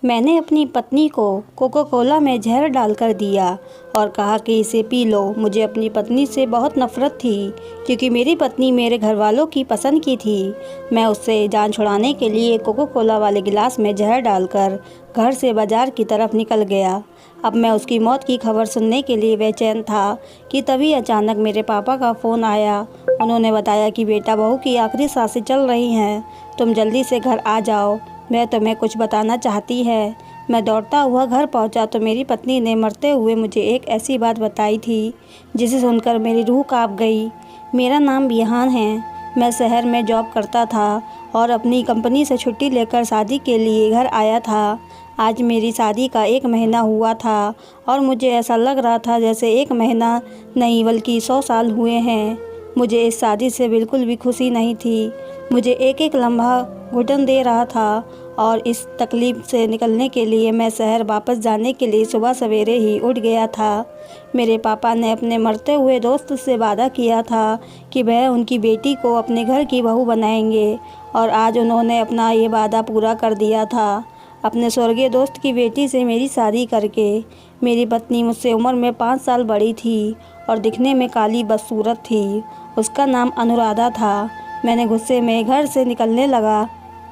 मैंने अपनी पत्नी को कोको कोला में जहर डालकर दिया और कहा कि इसे पी लो। मुझे अपनी पत्नी से बहुत नफ़रत थी क्योंकि मेरी पत्नी मेरे घर वालों की पसंद की थी। मैं उससे जान छुड़ाने के लिए कोको कोला वाले गिलास में जहर डालकर घर से बाज़ार की तरफ निकल गया। अब मैं उसकी मौत की खबर सुनने के लिए बेचैन था कि तभी अचानक मेरे पापा का फ़ोन आया। उन्होंने बताया कि बेटा, बहू की आखिरी सांसें चल रही हैं, तुम जल्दी से घर आ जाओ, वह तुम्हें कुछ बताना चाहती है। मैं दौड़ता हुआ घर पहुंचा तो मेरी पत्नी ने मरते हुए मुझे एक ऐसी बात बताई थी जिसे सुनकर मेरी रूह कांप गई। मेरा नाम बिहान है। मैं शहर में जॉब करता था और अपनी कंपनी से छुट्टी लेकर शादी के लिए घर आया था। आज मेरी शादी का 1 महीना हुआ था और मुझे ऐसा लग रहा था जैसे 1 महीना नहीं बल्कि 100 साल हुए हैं। मुझे इस शादी से बिल्कुल भी खुशी नहीं थी। मुझे एक एक लम्हा घुटन दे रहा था और इस तकलीफ़ से निकलने के लिए मैं शहर वापस जाने के लिए सुबह सवेरे ही उठ गया था। मेरे पापा ने अपने मरते हुए दोस्त से वादा किया था कि वह उनकी बेटी को अपने घर की बहू बनाएंगे और आज उन्होंने अपना ये वादा पूरा कर दिया था। अपने स्वर्गीय दोस्त की बेटी से मेरी शादी करके। मेरी पत्नी मुझसे उम्र में 5 साल बड़ी थी और दिखने में काली बदसूरत थी। उसका नाम अनुराधा था। मैंने गुस्से में घर से निकलने लगा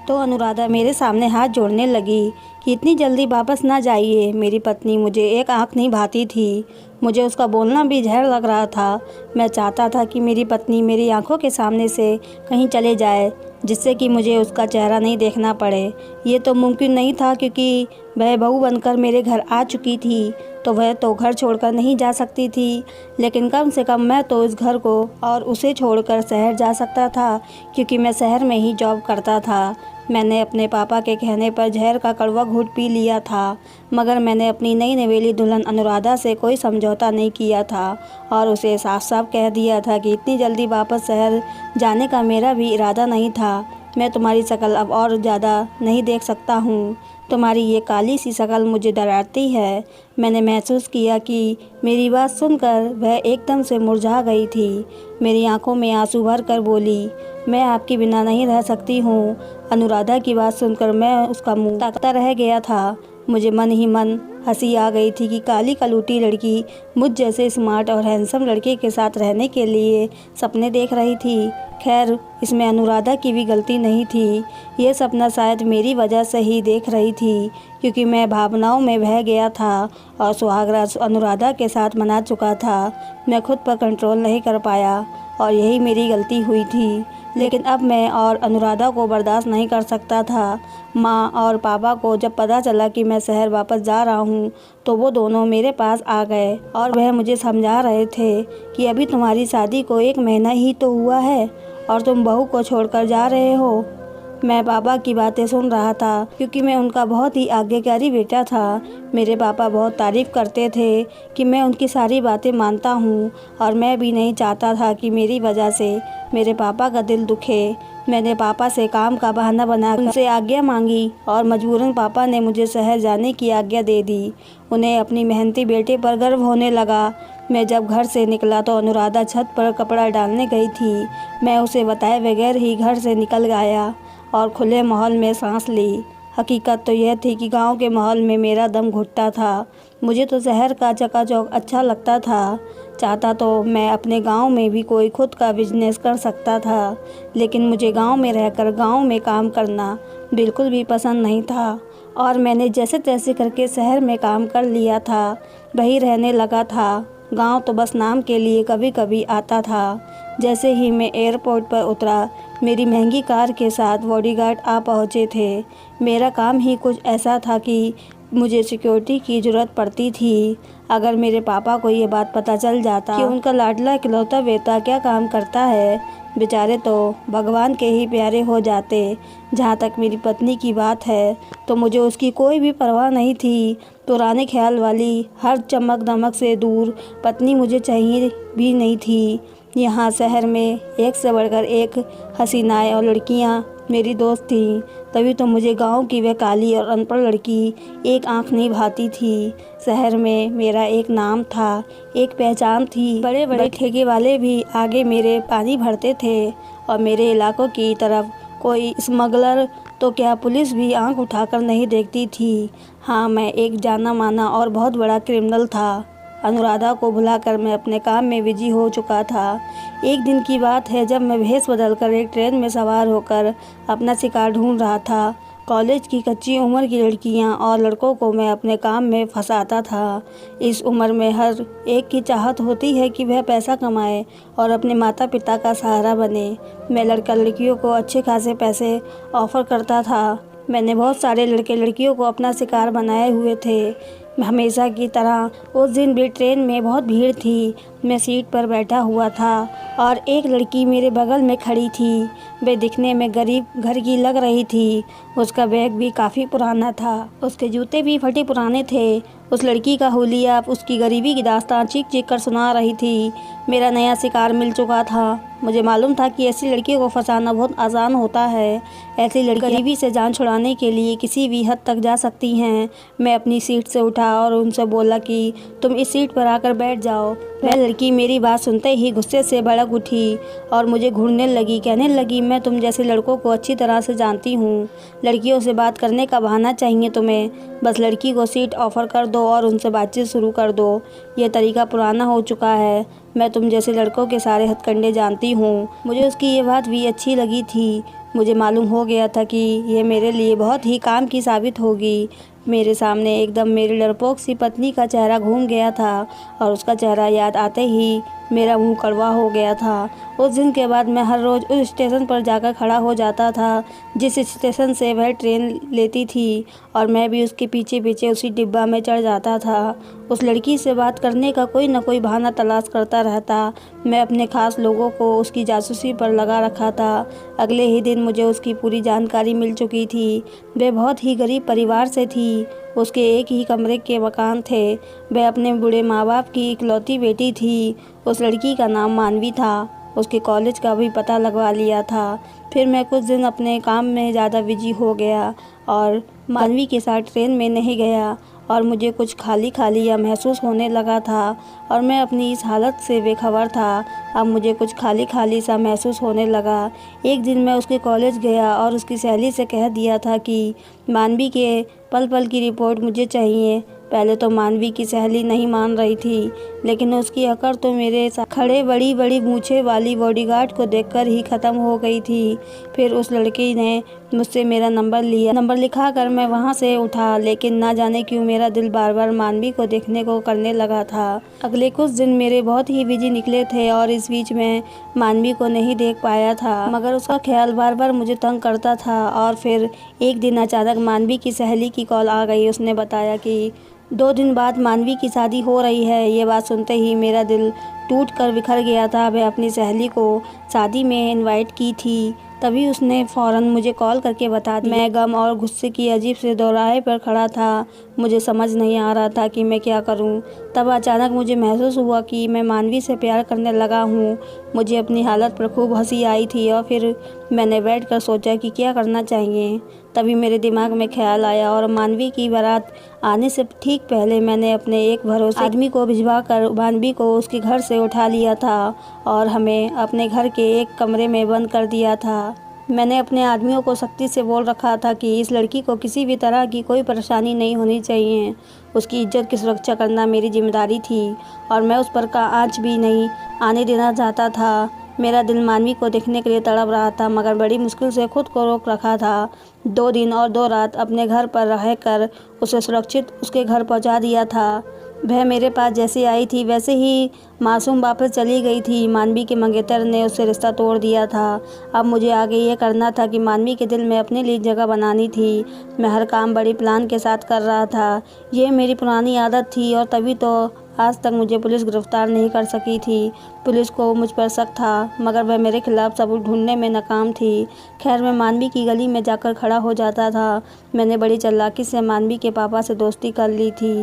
तो अनुराधा मेरे सामने हाथ जोड़ने लगी कि इतनी जल्दी वापस ना जाइए। मेरी पत्नी मुझे एक आँख नहीं भाती थी। मुझे उसका बोलना भी जहर लग रहा था। मैं चाहता था कि मेरी पत्नी मेरी आंखों के सामने से कहीं चले जाए जिससे कि मुझे उसका चेहरा नहीं देखना पड़े। ये तो मुमकिन नहीं था क्योंकि वह बहू बनकर मेरे घर आ चुकी थी तो वह तो घर छोड़कर नहीं जा सकती थी, लेकिन कम से कम मैं तो इस घर को और उसे छोड़कर शहर जा सकता था क्योंकि मैं शहर में ही जॉब करता था। मैंने अपने पापा के कहने पर जहर का कड़वा घूंट पी लिया था, मगर मैंने अपनी नई नवेली दुल्हन अनुराधा से कोई समझौता नहीं किया था और उसे साफ साफ कह दिया था कि इतनी जल्दी वापस शहर जाने का मेरा भी इरादा नहीं था। मैं तुम्हारी शक्ल अब और ज़्यादा नहीं देख सकता हूँ। तुम्हारी ये काली सी शक्ल मुझे डराती है। मैंने महसूस किया कि मेरी बात सुनकर वह एकदम से मुरझा गई थी। मेरी आंखों में आंसू भर कर बोली, मैं आपके बिना नहीं रह सकती हूँ। अनुराधा की बात सुनकर मैं उसका मुंह ताकता रह गया था। मुझे मन ही मन हंसी आ गई थी कि काली कलूटी लड़की मुझ जैसे स्मार्ट और हैंडसम लड़के के साथ रहने के लिए सपने देख रही थी। खैर, इसमें अनुराधा की भी गलती नहीं थी। ये सपना शायद मेरी वजह से ही देख रही थी क्योंकि मैं भावनाओं में बह गया था और सुहागरात अनुराधा के साथ मना चुका था। मैं खुद पर कंट्रोल नहीं कर पाया और यही मेरी गलती हुई थी। लेकिन अब मैं और अनुराधा को बर्दाश्त नहीं कर सकता था। माँ और पापा को जब पता चला कि मैं शहर वापस जा रहा हूँ तो वो दोनों मेरे पास आ गए और वह मुझे समझा रहे थे कि अभी तुम्हारी शादी को 1 महीना ही तो हुआ है और तुम बहू को छोड़कर जा रहे हो। मैं पापा की बातें सुन रहा था क्योंकि मैं उनका बहुत ही आज्ञाकारी बेटा था। मेरे पापा बहुत तारीफ़ करते थे कि मैं उनकी सारी बातें मानता हूँ और मैं भी नहीं चाहता था कि मेरी वजह से मेरे पापा का दिल दुखे। मैंने पापा से काम का बहाना बनाकर उनसे आज्ञा मांगी और मजबूरन पापा ने मुझे शहर जाने की आज्ञा दे दी। उन्हें अपनी मेहनती बेटे पर गर्व होने लगा। मैं जब घर से निकला तो अनुराधा छत पर कपड़ा डालने गई थी। मैं उसे बताए बगैर ही घर से निकल गया और खुले माहौल में सांस ली। हकीकत तो यह थी कि गांव के माहौल में मेरा दम घुटता था। मुझे तो शहर का चकाचौंध अच्छा लगता था। चाहता तो मैं अपने गांव में भी कोई खुद का बिजनेस कर सकता था, लेकिन मुझे गांव में रहकर गांव में काम करना बिल्कुल भी पसंद नहीं था और मैंने जैसे तैसे करके शहर में काम कर लिया था, वहीं रहने लगा था। गांव तो बस नाम के लिए कभी कभी आता था। जैसे ही मैं एयरपोर्ट पर उतरा, मेरी महंगी कार के साथ बॉडीगार्ड आ पहुँचे थे। मेरा काम ही कुछ ऐसा था कि मुझे सिक्योरिटी की ज़रूरत पड़ती थी। अगर मेरे पापा को ये बात पता चल जाता कि उनका लाडला इकलौता बेटा क्या काम करता है, बेचारे तो भगवान के ही प्यारे हो जाते। जहाँ तक मेरी पत्नी की बात है तो मुझे उसकी कोई भी परवाह नहीं थी। पुराने ख्याल वाली हर चमक दमक से दूर पत्नी मुझे चाहिए भी नहीं थी। यहाँ शहर में एक से बढ़कर एक हसीनाएं और लड़कियाँ मेरी दोस्त थीं, तभी तो मुझे गांव की वह काली और अनपढ़ लड़की एक आंख नहीं भाती थी। शहर में मेरा एक नाम था, एक पहचान थी। बड़े बड़े ठेके वाले भी आगे मेरे पानी भरते थे और मेरे इलाकों की तरफ कोई स्मगलर तो क्या पुलिस भी आंख उठाकर नहीं देखती थी। हाँ, मैं एक जाना माना और बहुत बड़ा क्रिमिनल था। अनुराधा को भुलाकर मैं अपने काम में बिजी हो चुका था। एक दिन की बात है जब मैं भेष बदलकर एक ट्रेन में सवार होकर अपना शिकार ढूंढ रहा था। कॉलेज की कच्ची उम्र की लड़कियां और लड़कों को मैं अपने काम में फंसाता था। इस उम्र में हर एक की चाहत होती है कि वह पैसा कमाए और अपने माता पिता का सहारा बने। मैं लड़का लड़कियों को अच्छे खासे पैसे ऑफ़र करता था। मैंने बहुत सारे लड़के लड़कियों को अपना शिकार बनाए हुए थे। हमेशा की तरह उस दिन भी ट्रेन में बहुत भीड़ थी। मैं सीट पर बैठा हुआ था और एक लड़की मेरे बगल में खड़ी थी। वह दिखने में गरीब घर की लग रही थी। उसका बैग भी काफ़ी पुराना था, उसके जूते भी फटे पुराने थे। उस लड़की का हुलिया उसकी गरीबी की दास्तान चीख चीख कर सुना रही थी। मेरा नया शिकार मिल चुका था। मुझे मालूम था कि ऐसी लड़कियों को फंसाना बहुत आसान होता है। ऐसी लड़कियां गरीबी से जान छुड़ाने के लिए किसी भी हद तक जा सकती हैं। मैं अपनी सीट से उठा और उनसे बोला कि तुम इस सीट पर आकर बैठ जाओ। वह लड़की मेरी बात सुनते ही गुस्से से भड़क उठी और मुझे घूरने लगी। कहने लगी, मैं तुम जैसे लड़कों को अच्छी तरह से जानती हूँ। लड़कियों से बात करने का बहाना चाहिए तुम्हें। बस लड़की को सीट ऑफ़र कर दो और उनसे बातचीत शुरू कर दो। ये तरीका पुराना हो चुका है। मैं तुम जैसे लड़कों के सारे हथकंडे जानती हूँ। मुझे उसकी ये बात भी अच्छी लगी थी। मुझे मालूम हो गया था कि ये मेरे लिए बहुत ही काम की साबित होगी। मेरे सामने एकदम मेरी डरपोक सी पत्नी का चेहरा घूम गया था और उसका चेहरा याद आते ही मेरा मुंह कड़वा हो गया था। उस दिन के बाद मैं हर रोज़ उस स्टेशन पर जाकर खड़ा हो जाता था जिस स्टेशन से वह ट्रेन लेती थी, और मैं भी उसके पीछे पीछे उसी डिब्बा में चढ़ जाता था। उस लड़की से बात करने का कोई न कोई बहाना तलाश करता रहता। मैं अपने खास लोगों को उसकी जासूसी पर लगा रखा था। अगले ही दिन मुझे उसकी पूरी जानकारी मिल चुकी थी। वह बहुत ही गरीब परिवार से थी। उसके एक ही कमरे के मकान थे। वह अपने बूढ़े माँ बाप की इकलौती बेटी थी। उस लड़की का नाम मानवी था। उसके कॉलेज का भी पता लगवा लिया था। फिर मैं कुछ दिन अपने काम में ज़्यादा बिजी हो गया और मानवी के साथ ट्रेन में नहीं गया, और मुझे कुछ खाली खाली या महसूस होने लगा था और मैं अपनी इस हालत से बेखबर था। अब मुझे कुछ खाली खाली सा महसूस होने लगा। एक दिन मैं उसके कॉलेज गया और उसकी सहेली से कह दिया था कि मानवी के पल पल की रिपोर्ट मुझे चाहिए। पहले तो मानवी की सहेली नहीं मान रही थी, लेकिन उसकी अकड़ तो मेरे साथ खड़े बड़ी बड़ी मूछें वाली बॉडीगार्ड को देखकर ही ख़त्म हो गई थी। फिर उस लड़की ने मुझसे मेरा नंबर लिया। नंबर लिखा कर मैं वहाँ से उठा, लेकिन ना जाने क्यों मेरा दिल बार बार मानवी को देखने को करने लगा था। अगले कुछ दिन मेरे बहुत ही बिजी निकले थे और इस बीच में मानवी को नहीं देख पाया था, मगर उसका ख्याल बार बार मुझे तंग करता था। और फिर एक दिन अचानक मानवी की सहेली की कॉल आ गई। उसने बताया कि 2 दिन बाद मानवी की शादी हो रही है। ये बात सुनते ही मेरा दिल टूट कर बिखर गया था। वह अपनी सहेली को शादी में इनवाइट की थी। तभी उसने फ़ौरन मुझे कॉल करके बता दिया। मैं गम और गुस्से की अजीब से दोराहे पर खड़ा था। मुझे समझ नहीं आ रहा था कि मैं क्या करूं। तब अचानक मुझे महसूस हुआ कि मैं मानवी से प्यार करने लगा हूं। मुझे अपनी हालत पर खूब हंसी आई थी और फिर मैंने बैठकर सोचा कि क्या करना चाहिए। तभी मेरे दिमाग में ख्याल आया और मानवी की बारात आने से ठीक पहले मैंने अपने एक भरोसे आदमी को भिजवा कर मानवी को उसके घर से उठा लिया था और हमें अपने घर के एक कमरे में बंद कर दिया था। मैंने अपने आदमियों को सख्ती से बोल रखा था कि इस लड़की को किसी भी तरह की कोई परेशानी नहीं होनी चाहिए। उसकी इज्जत की सुरक्षा करना मेरी जिम्मेदारी थी और मैं उस पर का आँच भी नहीं आने देना चाहता था। मेरा दिल मानवी को देखने के लिए तड़प रहा था, मगर बड़ी मुश्किल से खुद को रोक रखा था। 2 दिन और 2 रात अपने घर पर रहकर उसे सुरक्षित उसके घर पहुंचा दिया था। वह मेरे पास जैसे आई थी वैसे ही मासूम वापस चली गई थी। मानवी के मंगेतर ने उससे रिश्ता तोड़ दिया था। अब मुझे आगे ये करना था कि मानवी के दिल में अपने लिए जगह बनानी थी। मैं हर काम बड़ी प्लान के साथ कर रहा था। ये मेरी पुरानी आदत थी और तभी तो आज तक मुझे पुलिस गिरफ्तार नहीं कर सकी थी। पुलिस को मुझ पर शक था, मगर वह मेरे खिलाफ सबूत ढूंढने में नाकाम थी। खैर, मैं मानवी की गली में जाकर खड़ा हो जाता था। मैंने बड़ी चालाकी से मानवी के पापा से दोस्ती कर ली थी।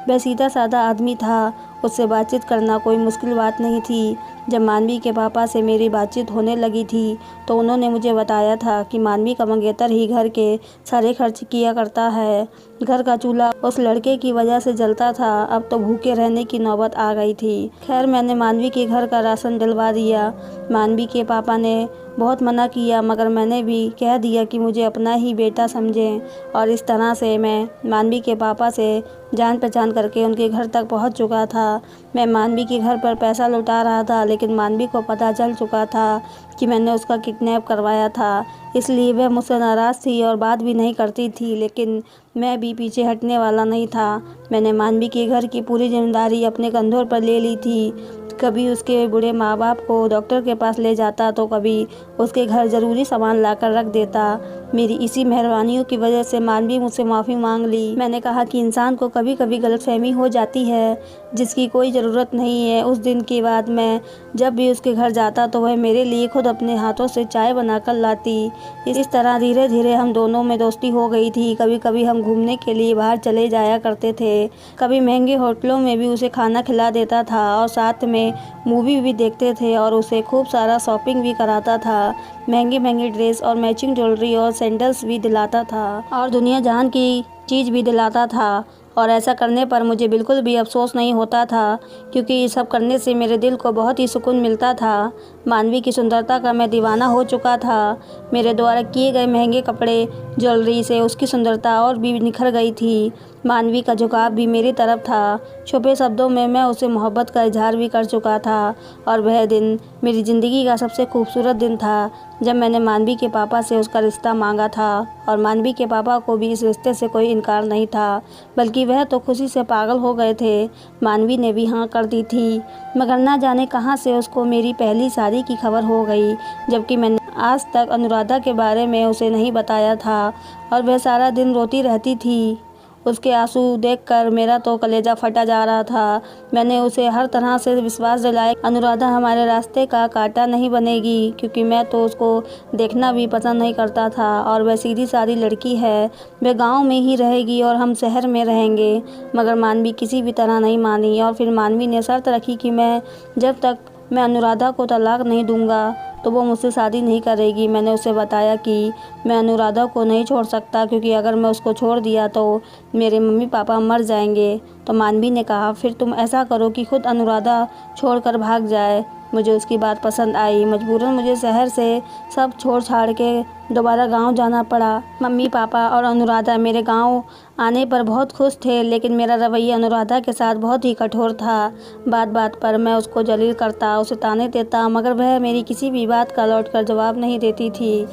वह सीधा साधा आदमी था, उससे बातचीत करना कोई मुश्किल बात नहीं थी। जब मानवी के पापा से मेरी बातचीत होने लगी थी तो उन्होंने मुझे बताया था कि मानवी का मंगेतर ही घर के सारे खर्च किया करता है। घर का चूल्हा उस लड़के की वजह से जलता था। अब तो भूखे रहने की नौबत आ गई थी। खैर, मैंने मानवी के घर का राशन दिलवा दिया। मानवी के पापा ने बहुत मना किया, मगर मैंने भी कह दिया कि मुझे अपना ही बेटा समझें। और इस तरह से मैं मानवी के पापा से जान पहचान करके उनके घर तक पहुंच चुका था। मैं मानवी के घर पर पैसा लौटा रहा था, लेकिन मानवी को पता चल चुका था कि मैंने उसका किडनैप करवाया था। इसलिए वह मुझसे नाराज़ थी और बात भी नहीं करती थी, लेकिन मैं भी पीछे हटने वाला नहीं था। मैंने मानवी के घर की पूरी जिम्मेदारी अपने कंधों पर ले ली थी। कभी उसके बूढ़े माँ बाप को डॉक्टर के पास ले जाता, तो कभी उसके घर ज़रूरी सामान लाकर रख देता। मेरी इसी मेहरबानियों की वजह से मानवी मुझसे माफ़ी मांग ली। मैंने कहा कि इंसान को कभी कभी गलतफहमी हो जाती है, जिसकी कोई ज़रूरत नहीं है। उस दिन के बाद मैं जब भी उसके घर जाता तो वह मेरे लिए खुद अपने हाथों से चाय बनाकर लाती। इस तरह धीरे धीरे हम दोनों में दोस्ती हो गई थी। कभी कभी हम घूमने के लिए बाहर चले जाया करते थे। कभी महंगे होटलों में भी उसे खाना खिला देता था और साथ में मूवी भी देखते थे, और उसे खूब सारा शॉपिंग भी कराता था। महंगे महंगे ड्रेस और मैचिंग ज्वेलरी और सैंडल्स भी दिलाता था, और दुनिया जहान की चीज़ भी दिलाता था। और ऐसा करने पर मुझे बिल्कुल भी अफसोस नहीं होता था, क्योंकि ये सब करने से मेरे दिल को बहुत ही सुकून मिलता था। मानवी की सुंदरता का मैं दीवाना हो चुका था। मेरे द्वारा किए गए महंगे कपड़े, ज्वेलरी से उसकी सुंदरता और भी निखर गई थी। मानवी का झुकाव भी मेरी तरफ था। छुपे शब्दों में मैं उसे मोहब्बत का इजहार भी कर चुका था। और वह दिन मेरी ज़िंदगी का सबसे खूबसूरत दिन था, जब मैंने मानवी के पापा से उसका रिश्ता मांगा था। और मानवी के पापा को भी इस रिश्ते से कोई इनकार नहीं था, बल्कि वह तो खुशी से पागल हो गए थे। मानवी ने भी हाँ कर दी थी, मगर ना जाने कहाँ से उसको मेरी पहली शादी की खबर हो गई, जबकि मैंने आज तक अनुराधा के बारे में उसे नहीं बताया था। और वह सारा दिन रोती रहती थी। उसके आंसू देखकर मेरा तो कलेजा फटा जा रहा था। मैंने उसे हर तरह से विश्वास दिलाया, अनुराधा हमारे रास्ते का कांटा नहीं बनेगी, क्योंकि मैं तो उसको देखना भी पसंद नहीं करता था। और वह सीधी सादी लड़की है, वह गांव में ही रहेगी और हम शहर में रहेंगे। मगर मानवी किसी भी तरह नहीं मानी, और फिर मानवी ने शर्त रखी कि जब तक मैं अनुराधा को तलाक नहीं दूंगा तो वो मुझसे शादी नहीं करेगी। मैंने उसे बताया कि मैं अनुराधा को नहीं छोड़ सकता, क्योंकि अगर मैं उसको छोड़ दिया तो मेरे मम्मी पापा मर जाएंगे। तो मानवी ने कहा, फिर तुम ऐसा करो कि खुद अनुराधा छोड़कर भाग जाए। मुझे उसकी बात पसंद आई। मजबूरन मुझे शहर से सब छोड़ छाड़ के दोबारा गांव जाना पड़ा। मम्मी पापा और अनुराधा मेरे गांव आने पर बहुत खुश थे, लेकिन मेरा रवैया अनुराधा के साथ बहुत ही कठोर था। बात बात पर मैं उसको जलील करता, उसे ताने देता, मगर वह मेरी किसी भी बात का लौटकर जवाब नहीं देती थी।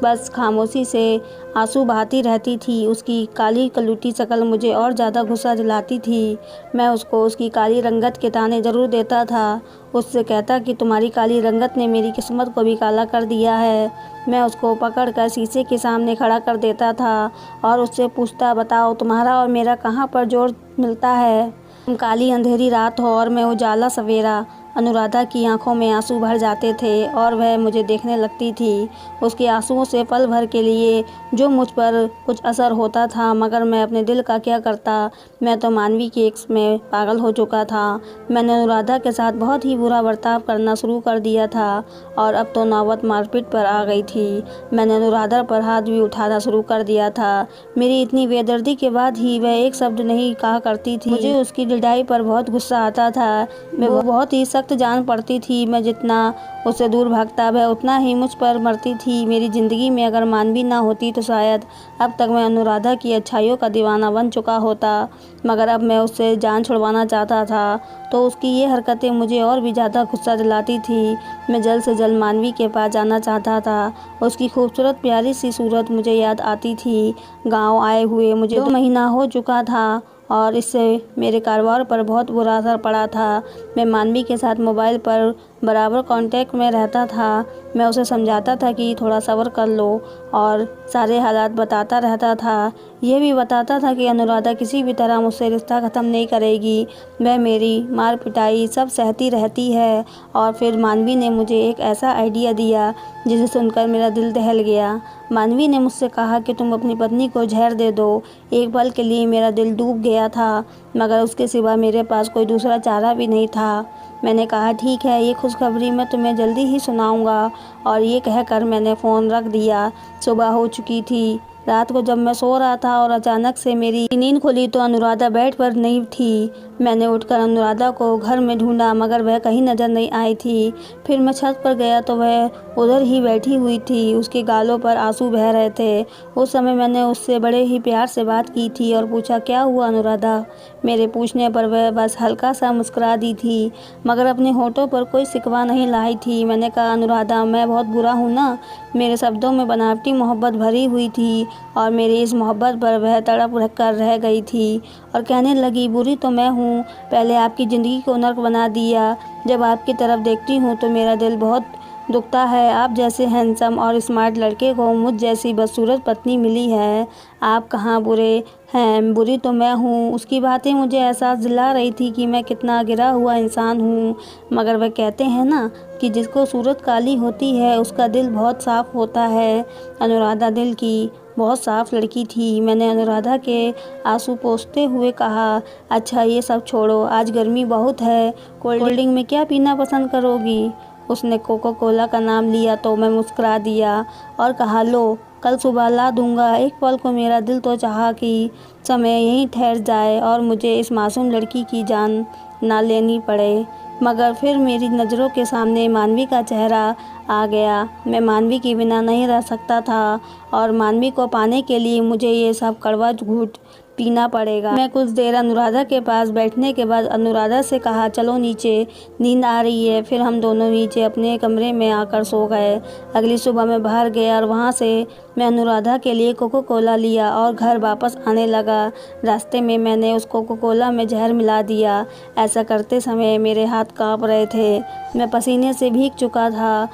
बस खामोशी से आंसू बहाती रहती थी। उसकी काली कलूटी शक्ल मुझे और ज़्यादा गुस्सा दिलाती थी। मैं उसको उसकी काली रंगत के ताने ज़रूर देता था। उससे कहता कि तुम्हारी काली रंगत ने मेरी किस्मत को भी काला कर दिया है। मैं उसको पकड़कर शीशे के सामने खड़ा कर देता था और उससे पूछता, बताओ तुम्हारा और मेरा कहाँ पर जोड़ मिलता है? तुम काली अंधेरी रात हो और मैं उजाला सवेरा। अनुराधा की आंखों में आंसू भर जाते थे और वह मुझे देखने लगती थी। उसके आंसुओं से पल भर के लिए जो मुझ पर कुछ असर होता था, मगर मैं अपने दिल का क्या करता। मैं तो मानवी के इश्क में पागल हो चुका था। मैंने अनुराधा के साथ बहुत ही बुरा बर्ताव करना शुरू कर दिया था और अब तो नौबत मारपीट पर आ गई थी। मैंने अनुराधा पर हाथ भी उठाना शुरू कर दिया था। मेरी इतनी बेदर्दी के बाद ही वह एक शब्द नहीं कहा करती थी। मुझे उसकी लड़ाई पर बहुत गुस्सा आता था। वो बहुत ही सख्त जान पड़ती थी। मैं जितना उससे दूर भागता वह उतना ही मुझ पर मरती थी। मेरी ज़िंदगी में अगर मानवी ना होती तो शायद अब तक मैं अनुराधा की अच्छाइयों का दीवाना बन चुका होता, मगर अब मैं उससे जान छुड़वाना चाहता था तो उसकी ये हरकतें मुझे और भी ज़्यादा गुस्सा दिलाती थी। मैं जल्द से जल्द मानवी के पास जाना चाहता था। उसकी खूबसूरत प्यारी सी सूरत मुझे याद आती थी। गांव आए हुए मुझे 2 महीना हो चुका था और इससे मेरे कारोबार पर बहुत बुरा असर पड़ा था। मैं मानवी के साथ मोबाइल पर बराबर कांटेक्ट में रहता था। मैं उसे समझाता था कि थोड़ा सब्र कर लो और सारे हालात बताता रहता था। यह भी बताता था कि अनुराधा किसी भी तरह मुझसे रिश्ता ख़त्म नहीं करेगी। वह मेरी मार पिटाई सब सहती रहती है। और फिर मानवी ने मुझे एक ऐसा आइडिया दिया जिसे सुनकर मेरा दिल दहल गया। मानवी ने मुझसे कहा कि तुम अपनी पत्नी को जहर दे दो। एक पल के लिए मेरा दिल डूब गया था, मगर उसके सिवा मेरे पास कोई दूसरा चारा भी नहीं था। मैंने कहा, ठीक है, ये खुशखबरी मैं तुम्हें जल्दी ही सुनाऊंगा। और ये कहकर मैंने फ़ोन रख दिया। सुबह हो चुकी थी। रात को जब मैं सो रहा था और अचानक से मेरी नींद खुली तो अनुराधा बेड पर नहीं थी। मैंने उठकर अनुराधा को घर में ढूंढा मगर वह कहीं नज़र नहीं आई थी। फिर मैं छत पर गया तो वह उधर ही बैठी हुई थी, उसके गालों पर आंसू बह रहे थे। उस समय मैंने उससे बड़े ही प्यार से बात की थी और पूछा, क्या हुआ अनुराधा? मेरे पूछने पर वह बस हल्का सा मुस्कुरा दी थी मगर अपने होठों पर कोई शिकवा नहीं लाई थी। मैंने कहा, अनुराधा मैं बहुत बुरा हूँ ना? मेरे शब्दों में बनावटी मोहब्बत भरी हुई थी और मेरी इस मोहब्बत पर वह तड़प कर रह गई थी और कहने लगी, बुरी तो मैं हूँ, पहले आपकी ज़िंदगी को नर्क बना दिया। जब आपकी तरफ देखती हूँ तो मेरा दिल बहुत दुखता है। आप जैसे हैंडसम और स्मार्ट लड़के को मुझ जैसी बदसूरत पत्नी मिली है। आप कहाँ बुरे हैं? बुरी तो मैं हूँ। उसकी बातें मुझे एहसास दिला रही थी कि मैं कितना गिरा हुआ इंसान हूँ। मगर वह कहते हैं ना कि जिसको सूरत काली होती है उसका दिल बहुत साफ़ होता है। अनुराधा दिल की बहुत साफ़ लड़की थी। मैंने अनुराधा के आंसू पोंछते हुए कहा, अच्छा ये सब छोड़ो, आज गर्मी बहुत है, कोल्ड ड्रिंक में क्या पीना पसंद करोगी? उसने कोको कोला का नाम लिया तो मैं मुस्कुरा दिया और कहा, लो कल सुबह ला दूंगा। एक पल को मेरा दिल तो चाहा कि समय यहीं ठहर जाए और मुझे इस मासूम लड़की की जान ना लेनी पड़े, मगर फिर मेरी नज़रों के सामने मानवी का चेहरा आ गया। मैं मानवी के बिना नहीं रह सकता था और मानवी को पाने के लिए मुझे ये सब कड़वा घूंट पीना पड़ेगा। मैं कुछ देर अनुराधा के पास बैठने के बाद अनुराधा से कहा, चलो नीचे, नींद आ रही है। फिर हम दोनों नीचे अपने कमरे में आकर सो गए। अगली सुबह मैं बाहर गया और वहाँ से मैं अनुराधा के लिए कोको कोला लिया और घर वापस आने लगा। रास्ते में मैंने उस कोको कोला में जहर मिला दिया। ऐसा करते समय मेरे हाथ काँप रहे थे, मैं पसीने से भीग चुका था।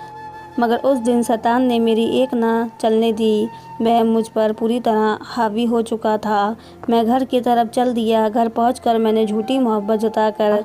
मगर उस दिन शैतान ने मेरी एक ना चलने दी। वह मुझ पर पूरी तरह हावी हो चुका था। मैं घर की तरफ चल दिया। घर पहुंचकर मैंने झूठी मोहब्बत जताकर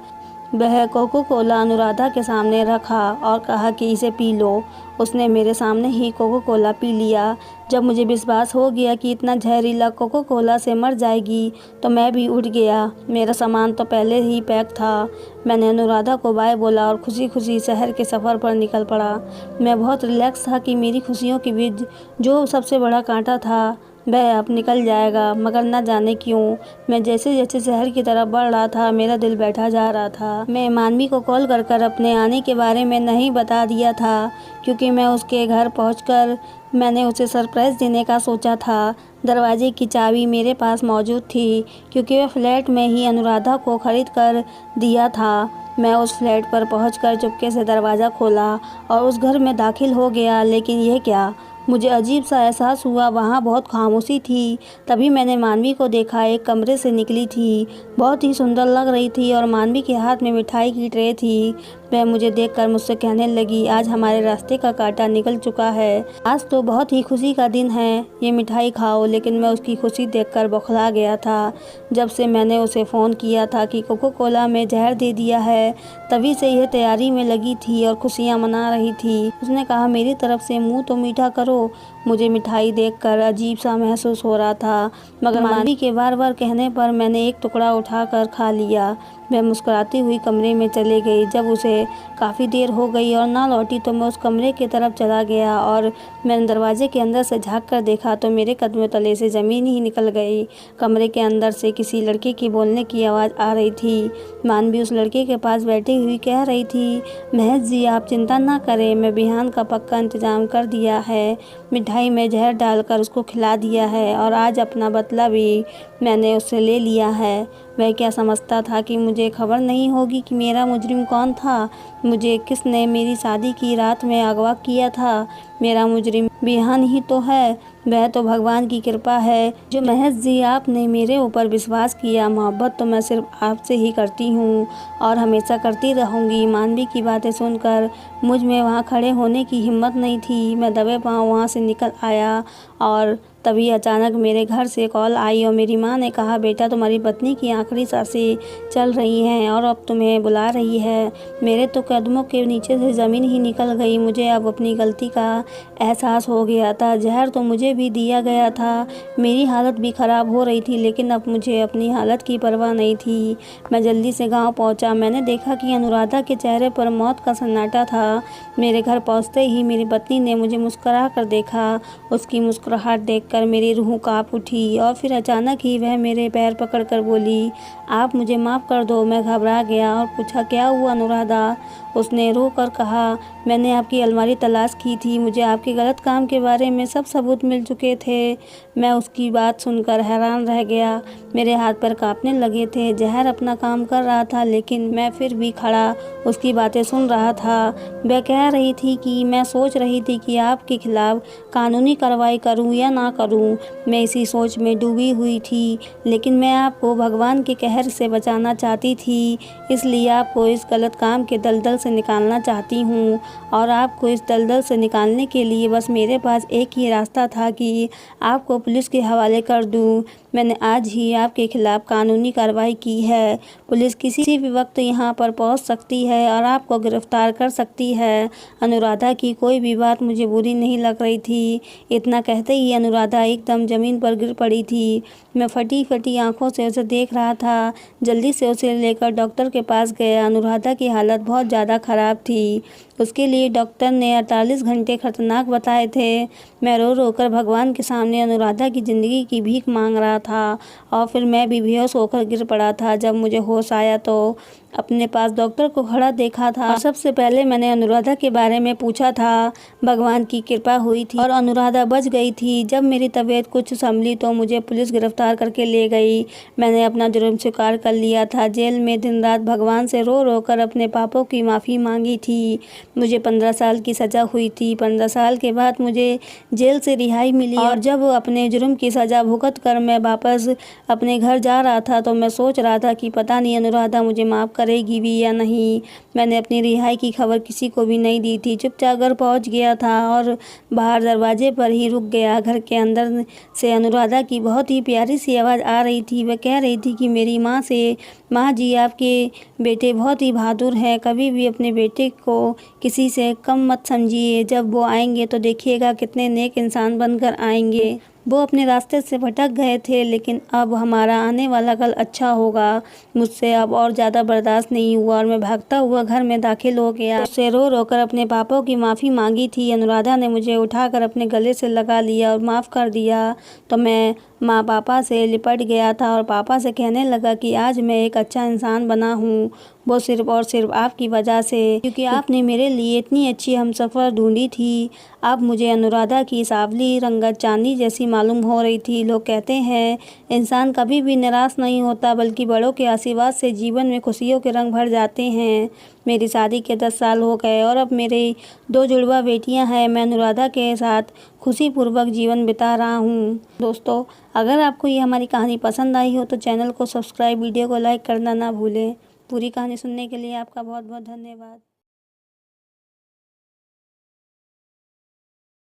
वह कोको कोला अनुराधा के सामने रखा और कहा कि इसे पी लो। उसने मेरे सामने ही कोको कोला पी लिया। जब मुझे विश्वास हो गया कि इतना जहरीला कोको कोला से मर जाएगी तो मैं भी उठ गया। मेरा सामान तो पहले ही पैक था। मैंने अनुराधा को बाय बोला और खुशी खुशी शहर के सफ़र पर निकल पड़ा। मैं बहुत रिलैक्स था कि मेरी खुशियों के बीच जो सबसे बड़ा कांटा था वह अब निकल जाएगा, मगर न जाने क्यों मैं जैसे जैसे शहर की तरफ बढ़ रहा था मेरा दिल बैठा जा रहा था। मैं मानवी को कॉल कर अपने आने के बारे में नहीं बता दिया था क्योंकि मैं उसके घर पहुंचकर मैंने उसे सरप्राइज़ देने का सोचा था। दरवाजे की चाबी मेरे पास मौजूद थी क्योंकि वह फ्लैट में ही अनुराधा को ख़रीद कर दिया था। मैं उस फ्लैट पर पहुंचकर चुपके से दरवाज़ा खोला और उस घर में दाखिल हो गया। लेकिन यह क्या, मुझे अजीब सा एहसास हुआ। वहाँ बहुत खामोशी थी। तभी मैंने मानवी को देखा, एक कमरे से निकली थी, बहुत ही सुंदर लग रही थी और मानवी के हाथ में मिठाई की ट्रे थी। वह मुझे देखकर मुझसे कहने लगी, आज हमारे रास्ते का कांटा निकल चुका है, आज तो बहुत ही खुशी का दिन है, ये मिठाई खाओ। लेकिन मैं उसकी खुशी देखकर बौखला गया था। जब से मैंने उसे फ़ोन किया था कि कोको कोला में जहर दे दिया है, तभी से यह तैयारी में लगी थी और खुशियाँ मना रही थी। उसने कहा, मेरी तरफ से मुँह तो मीठा करो। मुझे मिठाई देखकर अजीब सा महसूस हो रहा था, मगर मानवी के बार बार कहने पर मैंने एक टुकड़ा उठाकर खा लिया। वह मुस्कुराती हुई कमरे में चले गई। जब उसे काफ़ी देर हो गई और ना लौटी तो मैं उस कमरे की तरफ चला गया और मैंने दरवाजे के अंदर से झाँक कर देखा तो मेरे कदमों तले से ज़मीन ही निकल गई। कमरे के अंदर से किसी लड़के की बोलने की आवाज़ आ रही थी। मानवी उस लड़के के पास बैठी हुई कह रही थी, महज जी आप चिंता ना करें, मैं बिहान का पक्का इंतज़ाम कर दिया है, मिठाई में जहर डालकर उसको खिला दिया है और आज अपना बदला भी मैंने उससे ले लिया है। वह क्या समझता था कि मुझे खबर नहीं होगी कि मेरा मुजरिम कौन था, मुझे किसने मेरी शादी की रात में अगवा किया था। मेरा मुजरिम बिहान ही तो है, वह तो भगवान की कृपा है जो महज जी आपने मेरे ऊपर विश्वास किया। मोहब्बत तो मैं सिर्फ आपसे ही करती हूँ और हमेशा करती रहूँगी। मानवी की बातें सुनकर मुझ में वहाँ खड़े होने की हिम्मत नहीं थी। मैं दबे पाँव वहाँ से निकल आया और तभी अचानक मेरे घर से कॉल आई और मेरी माँ ने कहा, बेटा तुम्हारी पत्नी की आखिरी सांसें चल रही हैं और अब तुम्हें बुला रही है। मेरे तो कदमों के नीचे से ज़मीन ही निकल गई। मुझे अब अपनी गलती का एहसास हो गया था। जहर तो मुझे भी दिया गया था, मेरी हालत भी ख़राब हो रही थी, लेकिन अब मुझे अपनी हालत की परवाह नहीं थी। मैं जल्दी से गाँव पहुँचा। मैंने देखा कि अनुराधा के चेहरे पर मौत का सन्नाटा था। मेरे घर पहुँचते ही मेरी पत्नी ने मुझे मुस्कुरा कर देखा। उसकी मुस्कुराहट देख सोचकर मेरी रूह काँप उठी और फिर अचानक ही वह मेरे पैर पकड़कर बोली, आप मुझे माफ़ कर दो। मैं घबरा गया और पूछा, क्या हुआ अनुराधा? उसने रो कर कहा, मैंने आपकी अलमारी तलाश की थी, मुझे आपके गलत काम के बारे में सब सबूत मिल चुके थे। मैं उसकी बात सुनकर हैरान रह गया। मेरे हाथ पैर काँपने लगे थे। ज़हर अपना काम कर रहा था, लेकिन मैं फिर भी खड़ा उसकी बातें सुन रहा था। वह कह रही थी कि मैं सोच रही थी कि आपके खिलाफ़ कानूनी कार्रवाई करूं या ना करूं। मैं इसी सोच में डूबी हुई थी, लेकिन मैं आपको भगवान के कहर से बचाना चाहती थी, इसलिए आपको इस गलत काम के दलदल से निकालना चाहती हूँ। और आपको इस दलदल से निकालने के लिए बस मेरे पास एक ही रास्ता था कि आपको पुलिस के हवाले कर दूँ। मैंने आज ही आपके खिलाफ़ कानूनी कार्रवाई की है। पुलिस किसी भी वक्त यहाँ पर पहुँच सकती है और आपको गिरफ्तार कर सकती है। अनुराधा की कोई भी बात मुझे बुरी नहीं लग रही थी। इतना कहते ही अनुराधा एकदम ज़मीन पर गिर पड़ी थी। मैं फटी फटी आंखों से उसे देख रहा था। जल्दी से उसे लेकर डॉक्टर के पास गया। अनुराधा की हालत बहुत ज़्यादा ख़राब थी। उसके लिए डॉक्टर ने 48 घंटे खतरनाक बताए थे। मैं रो रो कर भगवान के सामने अनुराधा की ज़िंदगी की भीख मांग रहा था और फिर मैं भी बेहोश होकर गिर पड़ा था। जब मुझे होश आया तो अपने पास डॉक्टर को खड़ा देखा था और सबसे पहले मैंने अनुराधा के बारे में पूछा था। भगवान की कृपा हुई थी और अनुराधा बच गई थी। जब मेरी तबीयत कुछ संभली तो मुझे पुलिस गिरफ्तार करके ले गई। मैंने अपना जुर्म स्वीकार कर लिया था। जेल में दिन रात भगवान से रो रो कर अपने पापों की माफ़ी मांगी थी। मुझे 15 साल की सज़ा हुई थी। 15 साल के बाद मुझे जेल से रिहाई मिली और जब अपने जुर्म की सज़ा भुगत कर मैं वापस अपने घर जा रहा था तो मैं सोच रहा था कि पता नहीं अनुराधा मुझे माफ़ करेगी भी या नहीं। मैंने अपनी रिहाई की खबर किसी को भी नहीं दी थी। चुपचाप घर पहुंच गया था और बाहर दरवाजे पर ही रुक गया। घर के अंदर से अनुराधा की बहुत ही प्यारी सी आवाज़ आ रही थी। वह कह रही थी कि मेरी माँ से, माँ जी आपके बेटे बहुत ही बहादुर हैं, कभी भी अपने बेटे को किसी से कम मत समझिए। जब वो आएंगे तो देखिएगा कितने नेक इंसान बनकर आएंगे। वो अपने रास्ते से भटक गए थे, लेकिन अब हमारा आने वाला कल अच्छा होगा। मुझसे अब और ज़्यादा बर्दाश्त नहीं हुआ और मैं भागता हुआ घर में दाखिल हो गया। उससे रो रो कर अपने पापों की माफ़ी मांगी थी। अनुराधा ने मुझे उठाकर अपने गले से लगा लिया और माफ़ कर दिया तो मैं माँ पापा से लिपट गया था और पापा से कहने लगा कि आज मैं एक अच्छा इंसान बना हूँ, वो सिर्फ़ और सिर्फ आपकी वजह से, क्योंकि आपने मेरे लिए इतनी अच्छी हमसफ़र ढूंढी थी। अब मुझे अनुराधा की सांवली रंगत चांदी जैसी मालूम हो रही थी। लोग कहते हैं इंसान कभी भी निराश नहीं होता, बल्कि बड़ों के आशीर्वाद से जीवन में खुशियों के रंग भर जाते हैं। मेरी शादी के 10 साल हो गए और अब मेरे 2 जुड़वा बेटियां हैं। मैं अनुराधा के साथ खुशीपूर्वक जीवन बिता रहा हूँ। दोस्तों, अगर आपको ये हमारी कहानी पसंद आई हो तो चैनल को सब्सक्राइब, वीडियो को लाइक करना ना भूलें। पूरी कहानी सुनने के लिए आपका बहुत बहुत धन्यवाद।